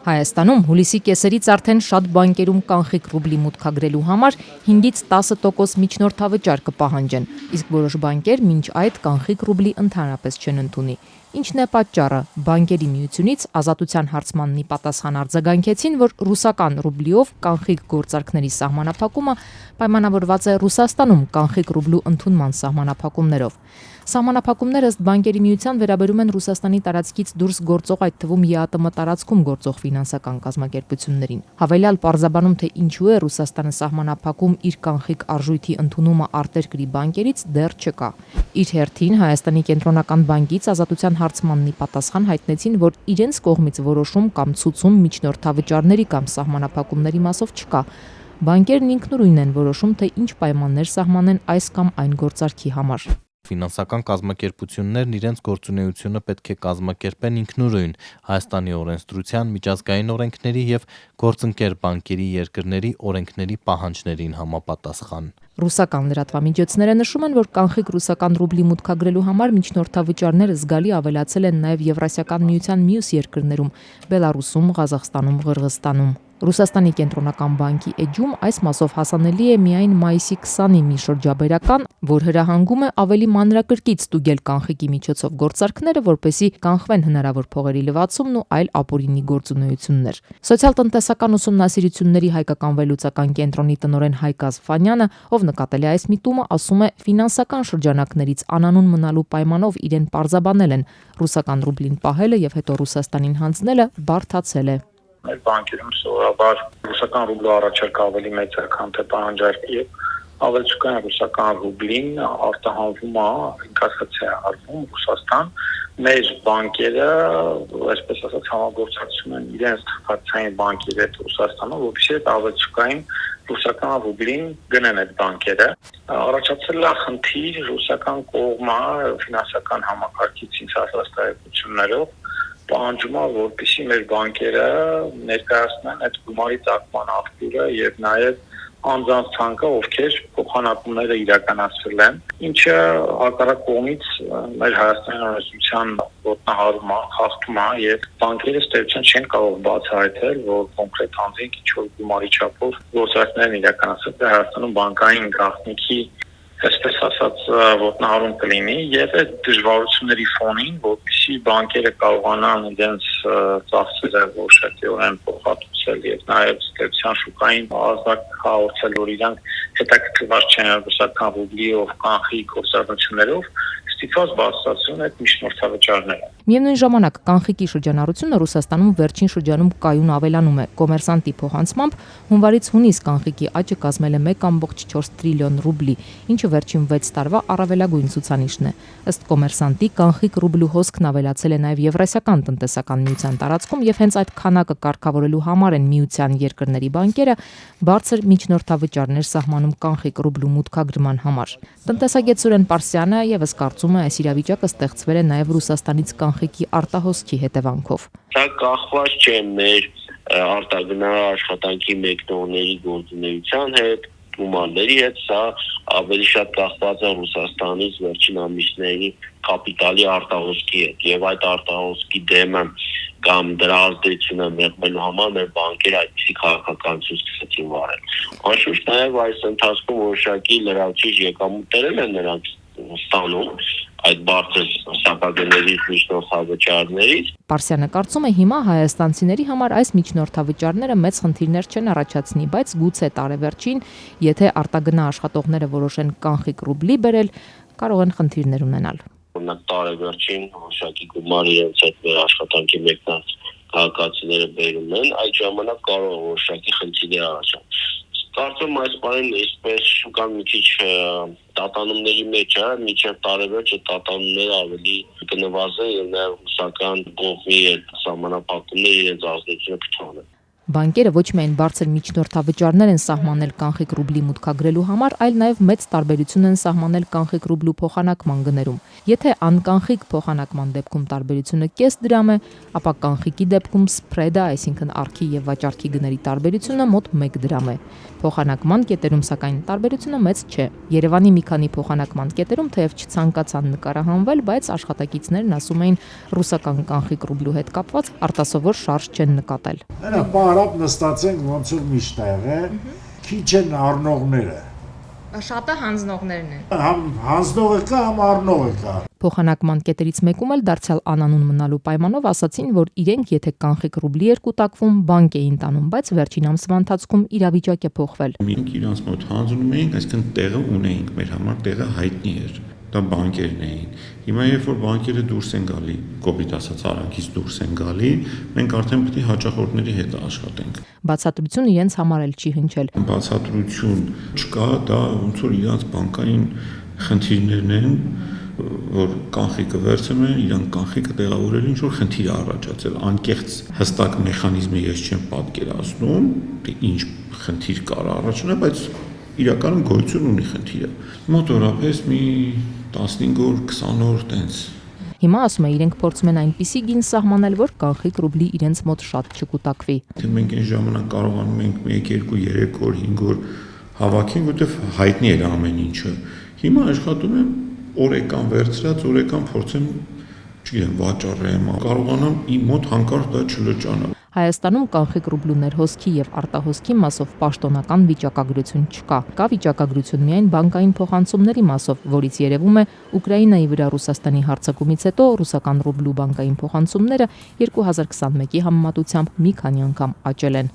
Հայաստանում հուլիսի կեսերից արդեն շատ բանկերում կանխիկ ռուբլի մուտքագրելու համար 5-ից 10% միջնորդավճար կպահանջեն, իսկ որոշ բանկեր մինչ այդ կանխիկ ռուբլի ընդհանրապես չեն ընդունի։ Ինչն է պատճառը։ Բանկերի միությունից ազատության հարցմանն ի պատասխան արձագանքեցին, որ ռուսական ռուբլիով կանխիկ գործարքների սահմանափակումը պայմանավորված է Ռուսաստանում կանխիկ ռուբլու ընդունման սահմանափակումներով։ Սահմանափակումները ըստ բանկերի միության վերաբերում են Ռուսաստանի տարածքից դուրս գործող, այդ թվում ԵԱՏՄ տարածքում գործող ֆինանսական կազմակերպություններին։ Հավելյալ պարզաբանում, թե ինչու է Ռուսաստանը սահմանափակում իր կանխիկ արժույթի ընդունումը արտերկրի բանկերից, դեռ չկա։ Իր հերթին Հայաստանի կենտրոնական բանկից ազատության հարցմանն ի պատասխան հայտնեցին, որ իրենց կողմից որոշում կամ ցուցում միջնորդավճարների կամ սահմանափակումների մասով չկա։ Բանկերն ինքնուրույն են որոշում, թե ինչ պայմաններ սահմանեն այս կամ այն գործարքի համար։ Ֆինանսական կազմակերպություններն իրենց գործունեությունը պետք է կազմակերպեն ինքնուրույն Հայաստանի օրենսդրության, միջազգային օրենքների եւ գործընկեր բանկերի երկրների օրենքների պահանջներին համապատասխան։ Ռուսական լրատվամիջոցները նշում են, որ կանխիկ ռուսական ռուբլի մուտքագրելու համար միջնորդավճարները զգալի ավելացել են նաև Եվրասիական միության մյուս երկրներում՝ Բելարուսում, Ղազախստանում, Ղրղըզստանում։ Ռուսաստանի կենտրոնական բանկի էջում այս մասով հասանելի է միայն մայիսի 20-ի մի շրջաբերական, որ հրահանգում է ավելի մանրակրկիտ ստուգել կանխիկի միջոցով գործարքները, որպեսզի կանխվեն հնարավոր փողերի լվացումն ու այլ ապօրինի գործունեություններ։ Սոցիալ-տնտեսական ուսումնասիրությունների հայկական վերլուծական կենտրոնի տնօրեն Հայկ Ազվանյանը, ով նկատել է այս միտումը, ասում է, ֆինանսական շրջանակներից անանուն մնալու պայմանով իրեն պարզաբանել են ռուսական ռուբլին պահելը եւ հետո Ռուսաստանին հանձնելը բարդացել է։ Մեր բանկերում սովորաբար ռուսական ռուբլու առաջարկը ավելի մեծ է, քան թե պահանջարկը, եւ ավելցուկային ռուսական ռուբլին արտահանվում է, ինքնասած է արվում Ռուսաստան։ Մեր բանկերը, այսպես ասած, համագործակցում են իրենց թղթակցային բանկերի հետ Ռուսաստանում, որպեսզի այդ ավելցուկային ռուսական ռուբլին գնեն այդ բանկերը։ Առաջացել է խնդիր ռուսական կողմը ֆինանսական համակարգից ինքնասաստայություններով պահանջում է, որպեսզի մեր բանկերը ներկայացնեն այդ գումարի ծագման աղբյուրը եւ նաեւ անձանց ցանկը, ովքեր փոխանակումները իրականացրել են, ինչը հակառակ կողմից մեր Հայաստանի օրենսդրության ոտնահարում է, խախտում է եւ բանկերը ստեյցիան չեն կարող բացահայտել, որ կոնկրետ անձինք ինչ-որ գումարի չափով գործարքներ իրականացրել են Հայաստանում բանկային գաղտնիքի այսպես ասած ոտնահարում կլինի եւ այդ դժվարությունների ֆոնին, որպեսզի բանկերը կարողանան իրենց ծախսերը որոշակիորեն փոխհատուցել եւ նաեւ ստեյցիան շուկային ազդակ հաղորդել, որ իրանք հետաքրքրված չեն ռուսական ռուբլիով կանխի գործառույթներով, ստիպված բացասություն այդ միջնորդավճարները։ Միևնույն ժամանակ կանխիկի շրջանառությունը Ռուսաստանում վերջին շրջանում կայուն ավելանում է։ Կոմերսանտի փոխանցմամբ հունվարից հունիս կանխիկի աճը կազմել է 1.4 տրիլիոն ռուբլի, ինչը վերջին 6 տարվա առավելագույն ցուցանիշն է։ Ըստ կոմերսանտի կանխիկ ռուբլու հոսքն ավելացել է նաև Եվրասիական տնտեսական միության տարածքում եւ հենց այդ քանակը կարգավորելու համար են միության երկրների բանկերը բարձր միջնորդավճարներ սահմանում կանխիկ ռուբլու մուտքագրման համար։ Տնտեսագետ Սուրեն Պարսյանը եւս կարծում է, այս իրավիճակը ստեղծվել է նաև Ռուսաստանից կանխիկի արտահոսքի հետևանքով։ Դա կախված չէ մեր արտագնա աշխատանքի մեկնողների գործունեության հետ, գումարների հետ, սա ավելի շատ կախված է Ռուսաստանից վերջին ամիսների կապիտալի արտահոսքի հետ եւ այդ արտահոսքի դեմը կամ դրա ազդեցությունը մեղմելու համար մեր բանկերը այդպիսի քաղաքականություն սկսեցին վարել։ Անշուշտ նաեւ այս ընթացքում որոշակի լրացուցիչ եկամուտներ են նրանց ստանում այդ բարձր սահմանների միջնորդավճարներից։ Պարսյանը կարծում է, հիմա հայաստանցիների համար այս միջնորդավճարները մեծ խնդիրներ չեն առաջացնի, բայց գուցե տարեվերջին, եթե արտագնա աշխատողները որոշեն կանխիկ ռուբլի բերել, կարող են խնդիրներ ունենալ։ Օրինակ տարեվերջին որոշակի գումար իրենց հետ մեր աշխատանքի մեկնած քաղաքացիները բերում են, այդ ժամանակ կարող է որոշակի խնդիրներ առաջանալ։ Կարծում այս բանին այսպես շուկան մի քիչ տատանումների մեջ է, մինչև տարեվերջը տատանումները ավելի կնվազեն եւ նաեւ ռուսական կողմի հետ սահմանափակումները իրենց ազդեցությունը կթողնեն։ Բանկերը ոչ միայն բարձր միջնորդավճարներ են սահմանել կանխիկ ռուբլի մուտքագրելու համար, այլ նաև մեծ տարբերություն են սահմանել կանխիկ ռուբլու փոխանակման գներում։ Եթե անկանխիկ փոխանակման դեպքում տարբերությունը կես դրամ է, ապա կանխիկի դեպքում սփրեդը, այսինքն առքի եւ վաճառքի գների տարբերությունը մոտ 1 դրամ է։ Փոխանակման կետերում սակայն տարբերությունը մեծ չէ։ Երևանի մի քանի փոխանակման կետերում թեև չցանկացան նկարահանվել, բայց աշխատակիցներն ասում էին ռուսական կանխիկ ռուբլու հետ կապված արտասովոր շարժ չեն նկատել։ Այնա պարապ նստած ենք ոնց որ միշտ է, քիչ են առնողները։ Շատը հանձնողներն են։ Համ հանձնողը կա, համ առնողը կա։ Փոխանակման կետերից մեկում էլ դարձյալ անանուն մնալու պայմանով ասացին, որ իրենք եթե կանխիկ ռուբլի էր կուտակվում, բանկ էին տանում, բայց վերջին ամսվա ընթացքում իրավիճակ է փոխվել։ Մենք իրանց մոտ հանձնում էինք, այսինքն տեղը ունեինք, մեր համար տեղը հայտնի էր։ Դա բանկերն էին։ Հիմա երբ որ բանկերը դուրս են գալի, կոպիտ ասած արանքից դուրս են գալի, մենք արդեն պետք է հաճախորդների հետ աշխատենք։ Բացատրությունը իրենց համար էլ չի հնչել։ Բացատրություն չկա, դա ոնց որ իրանց բանկային խնդիրներն են, որ կանխիկը վերցնում են, իրանք կանխիկը տեղավորել ինչ որ խնդիր է առաջացել, անկեղծ հստակ մեխանիզմը ես չեմ պատկերացնում, թե ինչ խնդիր կար առաջանալ, բայց իրականում գոյություն ունի խնդիրը։ Մոտորապես մի 15 օր, 20 օր տենց։ Հիմա ասում է իրենք փորձում են այնպիսի գին սահմանել, որ կանխիկ ռուբլի իրենց մոտ շատ չկուտակվի։ Թե մենք այն ժամանակ կարողանում ենք 1, 2, 3 օր, 5 օր հավաքենք, որտեղ հայտնի էր ամեն ինչը։ Հիմա աշխատում եմ օրեկան վերցրած, օրեկան փորձեմ, չգիտեմ, վաճառեմ, կարողանամ իմ մոտ հանկարծ դա չլճանալ։ Հայաստանում կանխիկ ռուբլու ներհոսքի եւ արտահոսքի մասով պաշտոնական վիճակագրություն չկա։ Կա վիճակագրություն միայն բանկային փոխանցումների մասով, որից երևում է Ուկրաինայի վրա Ռուսաստանի հարձակումից հետո ռուսական ռուբլու բանկային փոխանցումները 2021-ի համեմատությամբ մի քանի անգամ աճել են։